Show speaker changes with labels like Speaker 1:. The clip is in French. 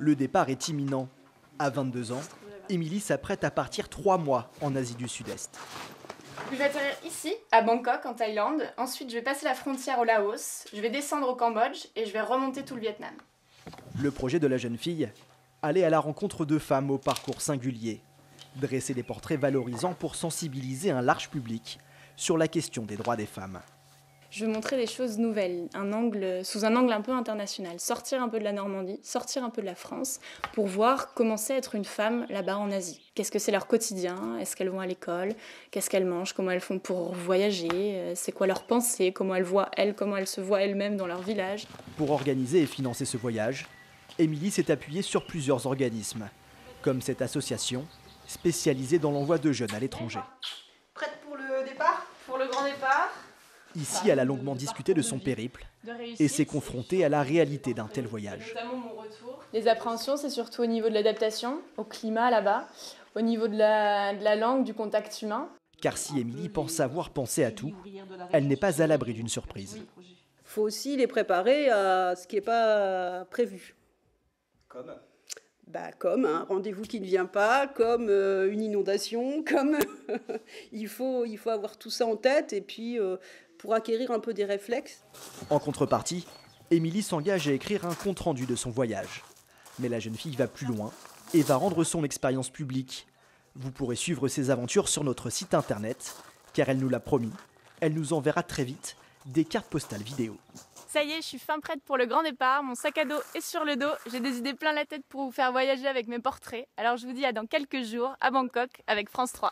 Speaker 1: Le départ est imminent. À 22 ans, Émilie s'apprête à partir 3 mois en Asie du Sud-Est.
Speaker 2: Je vais atterrir ici, à Bangkok, en Thaïlande. Ensuite, je vais passer la frontière au Laos. Je vais descendre au Cambodge et je vais remonter tout le Vietnam.
Speaker 1: Le projet de la jeune fille, aller à la rencontre de femmes au parcours singulier. Dresser des portraits valorisants pour sensibiliser un large public sur la question des droits des femmes.
Speaker 2: Je veux montrer des choses nouvelles, sous un angle un peu international. Sortir un peu de la Normandie, sortir un peu de la France, pour voir comment c'est être une femme là-bas en Asie. Qu'est-ce que c'est leur quotidien? Est-ce qu'elles vont à l'école? Qu'est-ce qu'elles mangent? Comment elles font pour voyager? C'est quoi leurs pensées? Comment elles se voient elles-mêmes dans leur village?
Speaker 1: Pour organiser et financer ce voyage, Émilie s'est appuyée sur plusieurs organismes, comme cette association spécialisée dans l'envoi de jeunes à l'étranger.
Speaker 3: Prête pour le départ?
Speaker 2: Pour le grand départ.
Speaker 1: Ici, elle a longuement discuté de son périple et s'est confrontée à la réalité d'un tel voyage.
Speaker 2: Les appréhensions, c'est surtout au niveau de l'adaptation, au climat là-bas, au niveau de la langue, du contact humain.
Speaker 1: Car si Émilie pense savoir penser à tout, elle n'est pas à l'abri d'une surprise.
Speaker 3: Il faut aussi les préparer à ce qui n'est pas prévu. Comme un rendez-vous qui ne vient pas, comme une inondation, comme il faut avoir tout ça en tête et puis pour acquérir un peu des réflexes.
Speaker 1: En contrepartie, Émilie s'engage à écrire un compte-rendu de son voyage. Mais la jeune fille va plus loin et va rendre son expérience publique. Vous pourrez suivre ses aventures sur notre site internet, car elle nous l'a promis, elle nous enverra très vite des cartes postales vidéo.
Speaker 2: Ça y est, je suis fin prête pour le grand départ, mon sac à dos est sur le dos, j'ai des idées plein la tête pour vous faire voyager avec mes portraits. Alors je vous dis à dans quelques jours à Bangkok avec France 3.